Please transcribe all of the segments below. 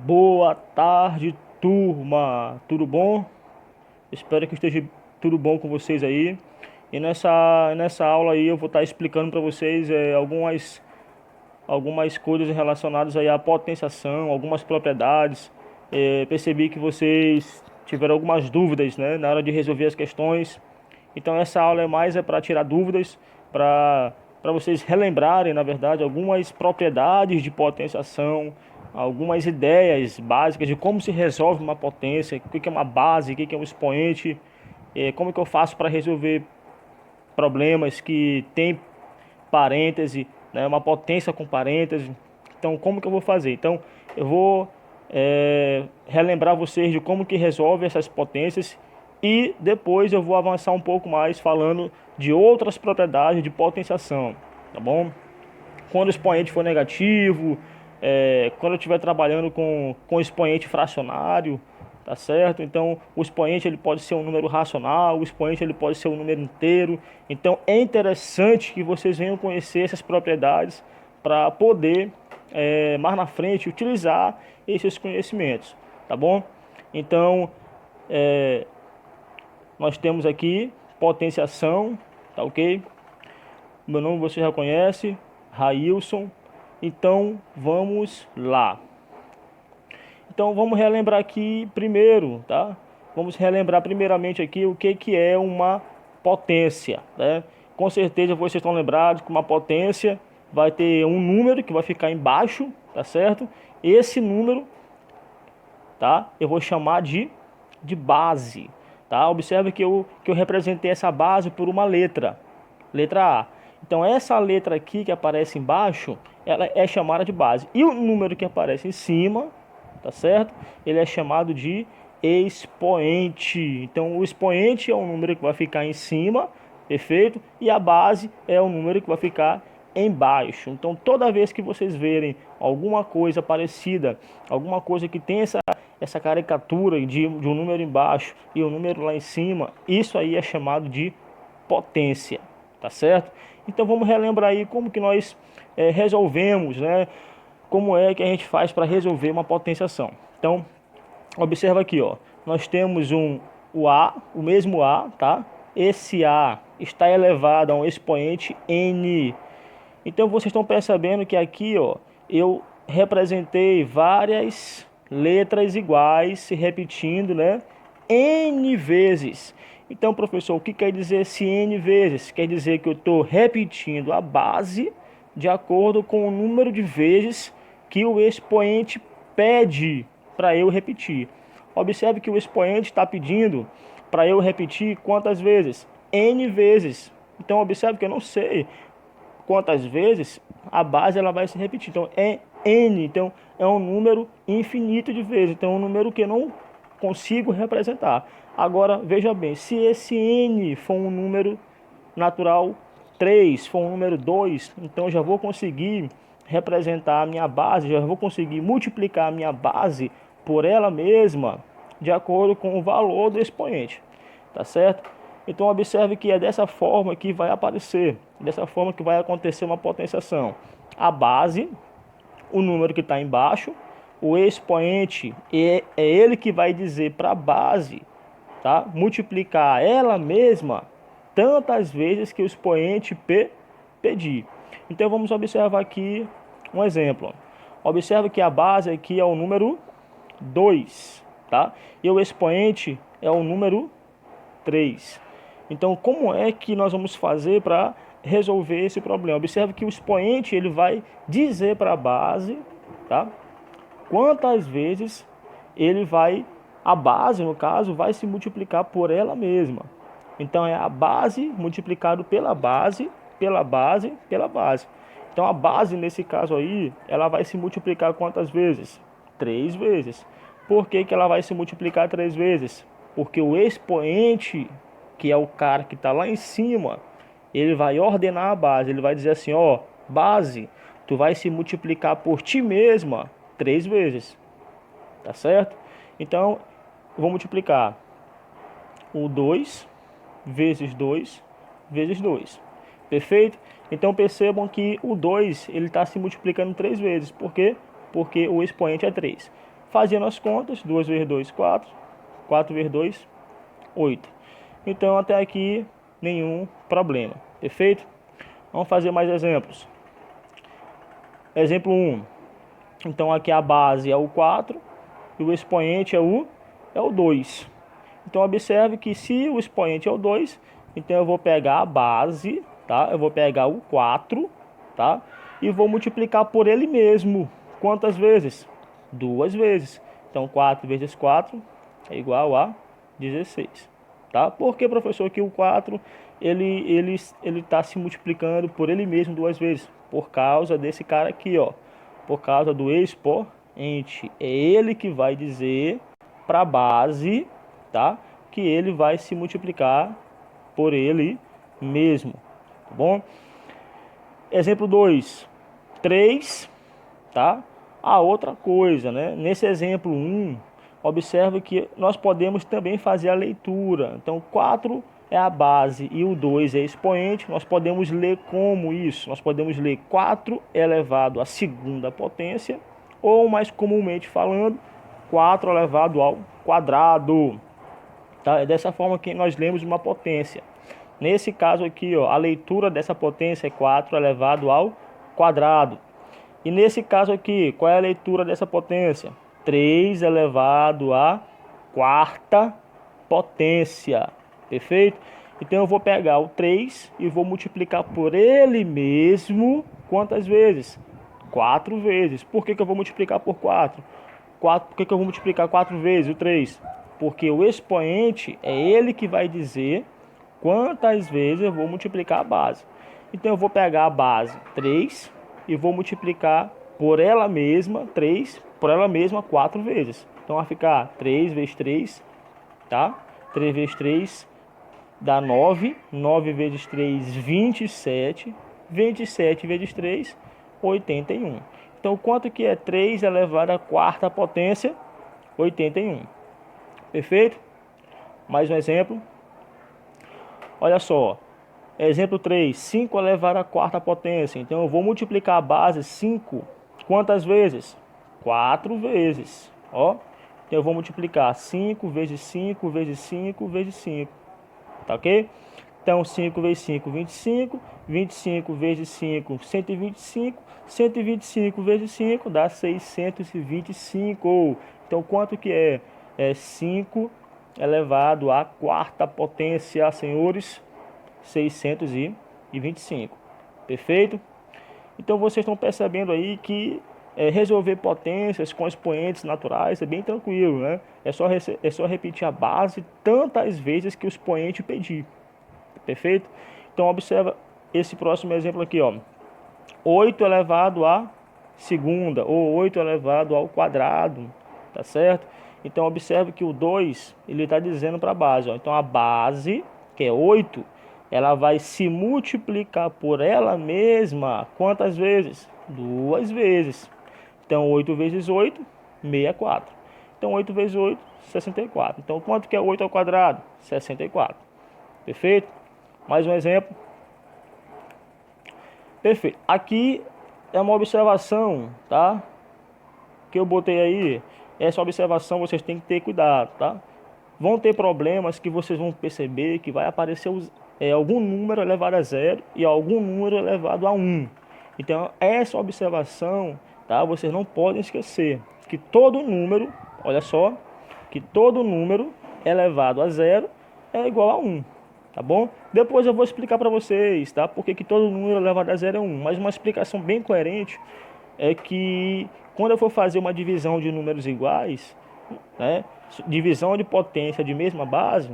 Boa tarde, turma. Tudo bom? Espero que esteja tudo bom com vocês aí. E nessa aula aí eu vou estar explicando para vocês algumas coisas relacionadas aí à potenciação, algumas propriedades. Percebi que vocês tiveram algumas dúvidas, né, na hora de resolver as questões. Então essa aula é para tirar dúvidas, para vocês relembrarem, na verdade, algumas propriedades de potenciação, algumas ideias básicas de como se resolve uma potência, o que é uma base, o que é um expoente, como que eu faço para resolver problemas que tem parêntese, né, uma potência com parêntese. Então, como que eu vou fazer? Então, eu vou relembrar vocês de como que resolve essas potências e depois eu vou avançar um pouco mais falando de outras propriedades de potenciação, tá bom? Quando o expoente for negativo, quando eu estiver trabalhando com expoente fracionário, tá certo? Então, o expoente ele pode ser um número racional, o expoente ele pode ser um número inteiro. Então, é interessante que vocês venham conhecer essas propriedades para poder, mais na frente, utilizar esses conhecimentos, tá bom? Então, nós temos aqui potenciação, tá ok? Meu nome você já conhece, Railson. Então vamos lá. Então vamos relembrar aqui primeiro, tá? Vamos relembrar primeiramente aqui o que é uma potência, né? Com certeza vocês estão lembrados que uma potência vai ter um número que vai ficar embaixo, tá certo? Esse número, tá? Eu vou chamar de base, tá? Observe que eu representei essa base por uma letra A. Então essa letra aqui que aparece embaixo, ela é chamada de base. E o número que aparece em cima, tá certo? Ele é chamado de expoente. Então o expoente é o número que vai ficar em cima, perfeito? E a base é o número que vai ficar embaixo. Então toda vez que vocês verem alguma coisa parecida, alguma coisa que tem essa caricatura de um número embaixo e um número lá em cima, isso aí é chamado de potência, tá certo? Então vamos relembrar aí como que nós resolvemos, né? Como é que a gente faz para resolver uma potenciação. Então, observa aqui, ó. Nós temos o A, o mesmo A, tá? Esse A está elevado a um expoente N. Então vocês estão percebendo que aqui, ó, eu representei várias letras iguais se repetindo, né? N vezes. Então, professor, o que quer dizer esse N vezes? Quer dizer que eu estou repetindo a base de acordo com o número de vezes que o expoente pede para eu repetir. Observe que o expoente está pedindo para eu repetir quantas vezes? N vezes. Então, observe que eu não sei quantas vezes a base ela vai se repetir. Então, é N. Então, é um número infinito de vezes. Então, é um número que eu não consigo representar. Agora, veja bem, se esse N for um número natural 3, for um número 2, então eu já vou conseguir representar a minha base, já vou conseguir multiplicar a minha base por ela mesma, de acordo com o valor do expoente, tá certo? Então observe que é dessa forma que vai aparecer, dessa forma que vai acontecer uma potenciação. A base, o número que está embaixo, o expoente é ele que vai dizer para a base, tá? Multiplicar ela mesma tantas vezes que o expoente pedir. Então vamos observar aqui um exemplo. Observe que a base aqui é o número 2, tá? E o expoente é o número 3. Então como é que nós vamos fazer para resolver esse problema? Observe que o expoente ele vai dizer para a base, tá? Quantas vezes a base no caso vai se multiplicar por ela mesma. Então é a base multiplicado pela base, pela base, pela base. Então a base nesse caso aí, ela vai se multiplicar quantas vezes? 3 vezes. Por que que ela vai se multiplicar 3 vezes? Porque o expoente, que é o cara que está lá em cima, ele vai ordenar a base. Ele vai dizer assim, ó, base, tu vai se multiplicar por ti mesma 3 vezes. Tá certo? Então, eu vou multiplicar o 2 vezes 2 vezes 2. Perfeito? Então percebam que o 2 ele está se multiplicando 3 vezes. Por quê? Porque o expoente é 3. fazendo as contas, 2 vezes 2, 4, 4 vezes 2, 8. Então até aqui nenhum problema, perfeito? Vamos fazer mais exemplos. Exemplo 1. Então aqui a base é o 4 e o expoente é o 2. Então observe que se o expoente é o 2, então eu vou pegar a base, tá? Eu vou pegar o 4, tá? E vou multiplicar por ele mesmo. Quantas vezes? 2 vezes. Então 4 vezes 4 é igual a 16. Tá? Por que, professor, que o 4 ele está se multiplicando por ele mesmo 2 vezes? Por causa desse cara aqui, ó. Por causa do expoente. É ele que vai dizer para a base, tá? Que ele vai se multiplicar por ele mesmo. Tá bom? Exemplo 2. 3, tá? A outra coisa, né? Nesse exemplo 1, observe que nós podemos também fazer a leitura. Então, 4 é a base e o 2 é expoente. Nós podemos ler como isso? Nós podemos ler 4 elevado à segunda potência, ou mais comumente falando, 4 elevado ao quadrado. Tá? É dessa forma que nós lemos uma potência. Nesse caso aqui, ó, a leitura dessa potência é 4 elevado ao quadrado. E nesse caso aqui, qual é a leitura dessa potência? 3 elevado à quarta potência. Perfeito? Então eu vou pegar o 3 e vou multiplicar por ele mesmo quantas vezes? 4 vezes. Por que eu vou multiplicar por 4? Por que eu vou multiplicar 4 vezes o 3? Porque o expoente é ele que vai dizer quantas vezes eu vou multiplicar a base. Então eu vou pegar a base 3 e vou multiplicar por ela mesma 3, por ela mesma 4 vezes. Então vai ficar 3 vezes 3, tá? 3 vezes 3 dá 9, 9 vezes 3, 27, 27 vezes 3, 81. Então quanto que é 3 elevado à quarta potência? 81. Perfeito? Mais um exemplo. Olha só. Exemplo 3, 5 elevado à quarta potência. Então eu vou multiplicar a base 5 quantas vezes? 4 vezes. Ó. Então eu vou multiplicar 5 vezes 5 vezes 5 vezes 5. Tá ok? Então 5 vezes 5, 25. 25 vezes 5, 125. 125 vezes 5 dá 625. Então quanto que é? É 5 elevado à quarta potência, senhores. 625. Perfeito? Então vocês estão percebendo aí que resolver potências com expoentes naturais é bem tranquilo, né? É só repetir a base tantas vezes que o expoente pedir. Perfeito? Então observa esse próximo exemplo aqui, ó. 8 elevado à segunda, ou 8 elevado ao quadrado, tá certo? Então observe que o 2, ele está dizendo para a base, ó. Então a base, que é 8, ela vai se multiplicar por ela mesma quantas vezes? 2 vezes. Então 8 vezes 8, 64. Então 8 vezes 8, 64. Então quanto que é 8 ao quadrado? 64. Perfeito? Mais um exemplo. Perfeito. Aqui é uma observação, tá? Que eu botei aí. Essa observação vocês têm que ter cuidado, tá? Vão ter problemas que vocês vão perceber que vai aparecer algum número elevado a 0 e algum número elevado a 1. Então essa observação, tá? Vocês não podem esquecer que todo número, olha só, que todo número elevado a 0 é igual a 1. Tá bom? Depois eu vou explicar para vocês, tá? Porque que todo número elevado a 0 é 1. Mas uma explicação bem coerente é que quando eu for fazer uma divisão de números iguais, né? Divisão de potência de mesma base,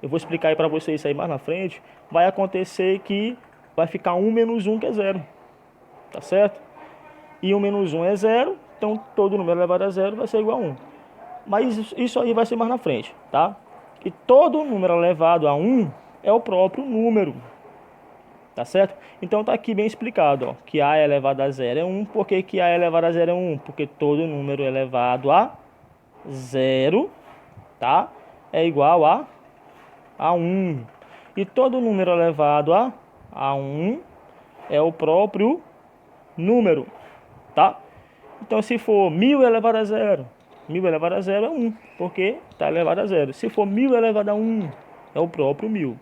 eu vou explicar aí para vocês isso aí mais na frente. Vai acontecer que vai ficar 1 menos 1 que é 0. Tá certo? E 1 menos 1 é 0. Então todo número elevado a 0 vai ser igual a 1. Mas isso aí vai ser mais na frente, tá? E todo número elevado a 1 é o próprio número. Tá certo? Então tá aqui bem explicado, ó, que A elevado a 0 é 1. Por que A elevado a 0 é 1? Porque todo número elevado a 0, tá? É igual a 1. E todo número elevado a 1 é o próprio número, tá? Então se for 1000 elevado a 0, 1000 elevado a 0 é 1, porque está elevado a 0. Se for 1000 elevado a 1, é o próprio 1000.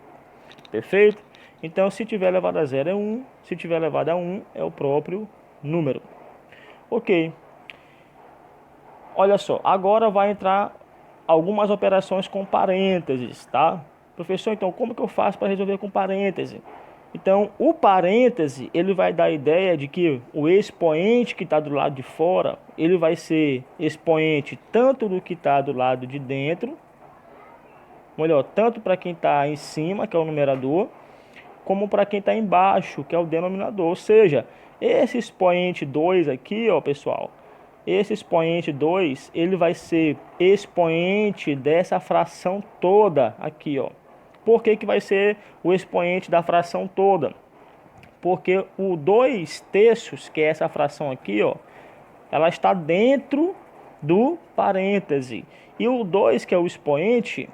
Perfeito? Então, se tiver elevado a 0 é 1, se tiver elevado a 1 é o próprio número. Ok. Olha só, agora vai entrar algumas operações com parênteses, tá? Professor, então como que eu faço para resolver com parêntese? Então, o parêntese, ele vai dar a ideia de que o expoente que está do lado de fora, ele vai ser expoente tanto do que está do lado de dentro, melhor, tanto para quem está em cima, que é o numerador, como para quem está embaixo, que é o denominador. Ou seja, esse expoente 2 aqui, ó, pessoal, esse expoente 2, ele vai ser expoente dessa fração toda aqui, ó. Por que que vai ser o expoente da fração toda? Porque o 2/3, que é essa fração aqui, ó, ela está dentro do parêntese. E o 2, que é o expoente,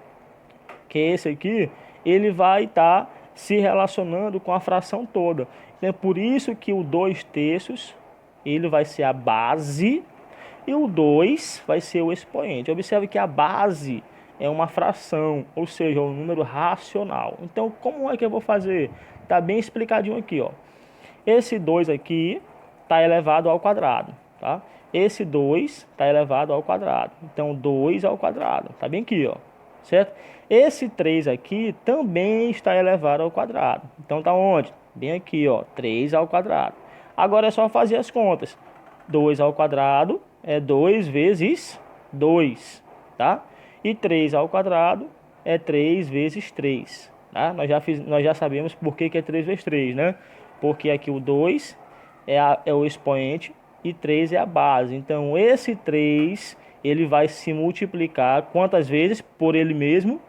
que é esse aqui, ele vai estar se relacionando com a fração toda. Então, é por isso que o 2/3, ele vai ser a base e o 2 vai ser o expoente. Observe que a base é uma fração, ou seja, um número racional. Então, como é que eu vou fazer? Está bem explicadinho aqui, ó. Esse 2 aqui está elevado ao quadrado, tá? Esse 2 está elevado ao quadrado. Então, 2 ao quadrado. Está bem aqui, ó. Certo? Esse 3 aqui também está elevado ao quadrado. Então, está onde? Bem aqui, ó. 3 ao quadrado. Agora é só fazer as contas. 2 ao quadrado é 2 vezes 2, tá? E 3 ao quadrado é 3 vezes 3, tá? Nós já sabemos por que é 3 vezes 3, né? Porque aqui o 2 é o expoente e 3 é a base. Então, esse 3, ele vai se multiplicar quantas vezes? Por ele mesmo?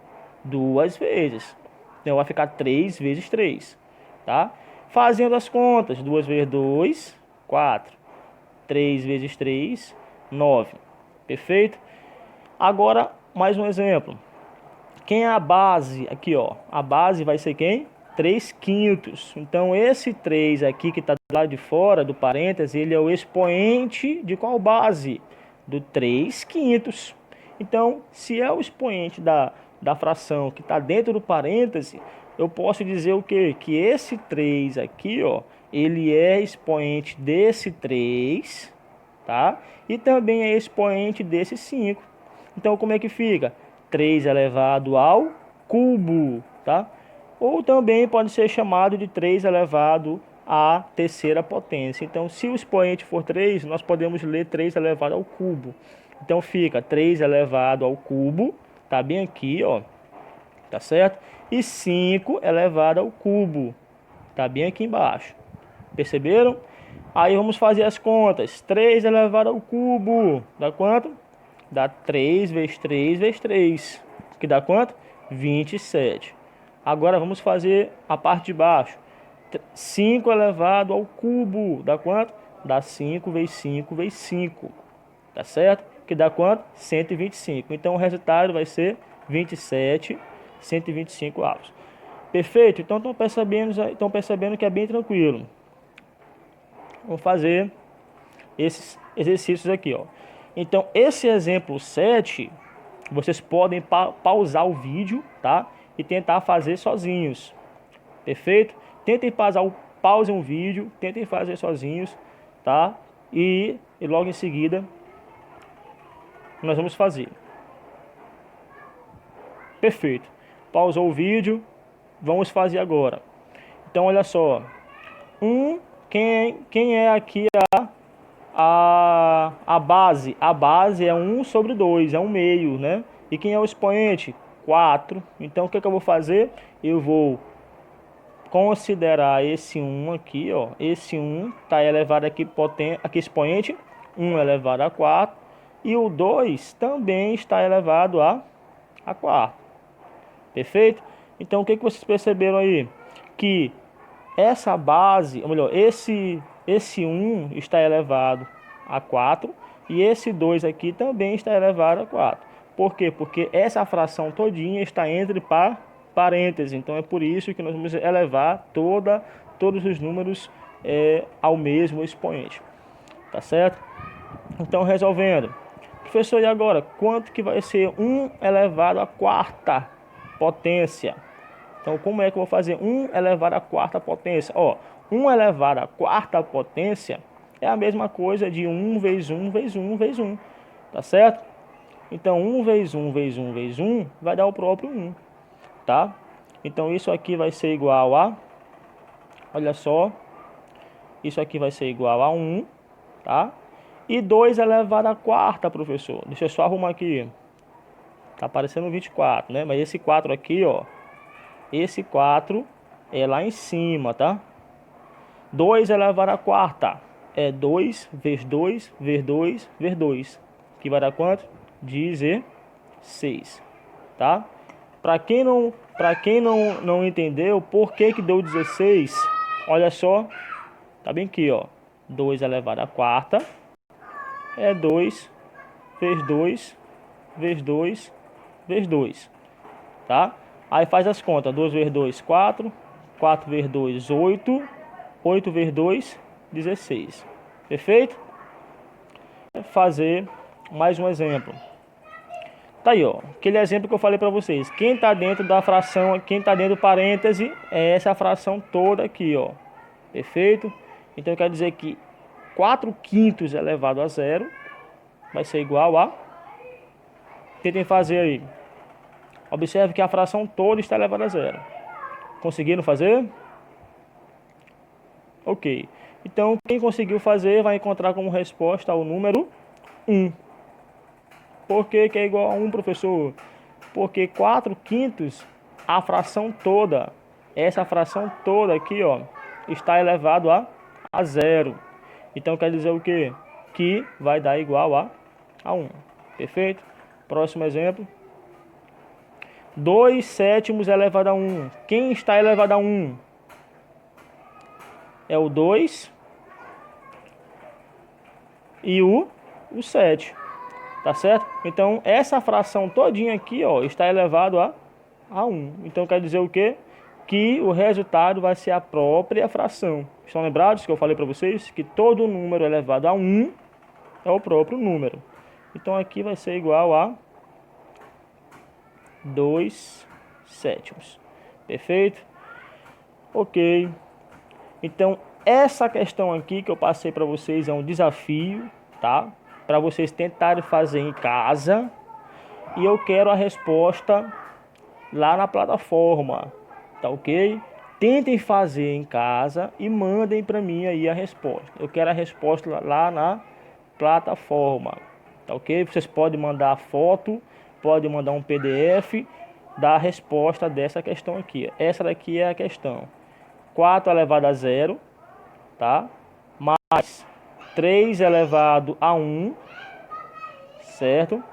2 vezes. Então, vai ficar 3 vezes 3, tá? Fazendo as contas, 2 vezes 2, 4. 3 vezes 3, 9. Perfeito? Agora, mais um exemplo. Quem é a base? Aqui, ó. A base vai ser quem? 3/5. Então, esse 3 aqui que está do lado de fora do parêntese, ele é o expoente de qual base? Do 3/5. Então, se é o expoente da fração que está dentro do parêntese, eu posso dizer o quê? Que esse 3 aqui, ó, ele é expoente desse 3, tá? E também é expoente desse 5. Então, como é que fica? 3 elevado ao cubo, tá? Ou também pode ser chamado de 3 elevado à terceira potência. Então, se o expoente for 3, nós podemos ler 3 elevado ao cubo. Então, fica 3 elevado ao cubo, tá bem aqui, ó, tá certo? E 5 elevado ao cubo, tá bem aqui embaixo. Perceberam? Aí vamos fazer as contas. 3 elevado ao cubo dá quanto? Dá 3 vezes 3 vezes 3, que dá quanto? 27. Agora vamos fazer a parte de baixo. 5 elevado ao cubo dá quanto? Dá 5 vezes 5 vezes 5. Tá certo? Que dá quanto? 125. Então o resultado vai ser 27, 125 avos. Perfeito? Então estão percebendo que é bem tranquilo. Vamos fazer esses exercícios aqui, ó. Então, esse exemplo 7, vocês podem pausar o vídeo, tá? E tentar fazer sozinhos. Perfeito? Tentem pausem o vídeo, tentem fazer sozinhos, tá? E logo em seguida nós vamos fazer. Perfeito. Pausou o vídeo, vamos fazer agora. Então, olha só. Quem é aqui a base? A base é 1 sobre 2, é 1 meio, né? E quem é o expoente? 4. Então, o que eu vou fazer? Eu vou considerar esse 1 aqui, ó. Esse 1 está elevado aqui, aqui expoente, 1 elevado a 4. E o 2 também está elevado a 4. Perfeito? Então, o que vocês perceberam aí? Que essa base, ou melhor, esse 1 está elevado a 4 e esse 2 aqui também está elevado a 4. Por quê? Porque essa fração todinha está entre parênteses. Então é por isso que nós vamos elevar todos os números ao mesmo expoente. Tá certo? Então resolvendo. Professor, e agora? Quanto que vai ser 1 elevado à quarta potência? Então, como é que eu vou fazer 1 elevado à quarta potência? Ó, 1 elevado à quarta potência é a mesma coisa de 1 vezes 1 vezes 1 vezes 1. Tá certo? Então, 1 vezes 1 vezes 1 vezes 1 vai dar o próprio 1. Tá? Então, isso aqui vai ser igual a... Olha só. Isso aqui vai ser igual a 1. Tá? E 2 elevado à quarta, professor. Deixa eu só arrumar aqui. Tá aparecendo 24, né? Mas esse 4 aqui, ó. Esse 4 é lá em cima, tá? 2 elevado à quarta. É 2 vezes 2 vezes 2 vezes 2. Que vai dar quanto? 16. Tá? Para quem não entendeu por que deu 16, olha só. Tá bem aqui, ó. 2 elevado à quarta é 2 vezes 2 vezes 2 vezes 2, tá? Aí faz as contas, 2 vezes 2, 4, 4 vezes 2, 8, 8 vezes 2, 16. Perfeito? Fazer mais um exemplo. Tá aí, ó, aquele exemplo que eu falei para vocês. Quem tá dentro da fração, quem tá dentro do parêntese, é essa fração toda aqui, ó. Perfeito? Então quer dizer que 4 quintos elevado a zero vai ser igual a... Tentem fazer aí. Observe que a fração toda está elevada a zero. Conseguiram fazer? Ok. Então, quem conseguiu fazer vai encontrar como resposta o número 1. Por que é igual a 1, professor? Porque 4 quintos, a fração toda, essa fração toda aqui, ó, está elevado a zero. Então, quer dizer o quê? Que vai dar igual a 1. Perfeito? Próximo exemplo. 2 sétimos elevado a 1. Quem está elevado a 1? É o 2 e o 7. Tá certo? Então, essa fração todinha aqui, ó, está elevado a 1. Então, quer dizer o quê? Que o resultado vai ser a própria fração. Estão lembrados que eu falei para vocês? Que todo número elevado a 1 é o próprio número. Então, aqui vai ser igual a 2 sétimos. Perfeito? Ok. Então, essa questão aqui que eu passei para vocês é um desafio, tá? Para vocês tentarem fazer em casa. E eu quero a resposta lá na plataforma, tá ok? Tentem fazer em casa e mandem para mim aí a resposta. Eu quero a resposta lá na plataforma, tá ok? Vocês podem mandar foto, podem mandar um PDF da resposta dessa questão aqui. Essa daqui é a questão. 4 elevado a zero, tá? Mais 3 elevado a 1, certo?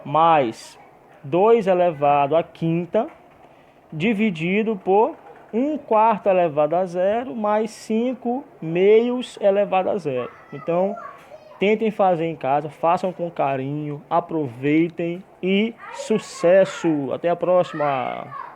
Mais 2 elevado a quinta, dividido por 1 quarto elevado a zero, mais 5 meios elevado a zero. Então, tentem fazer em casa, façam com carinho, aproveitem e sucesso! Até a próxima!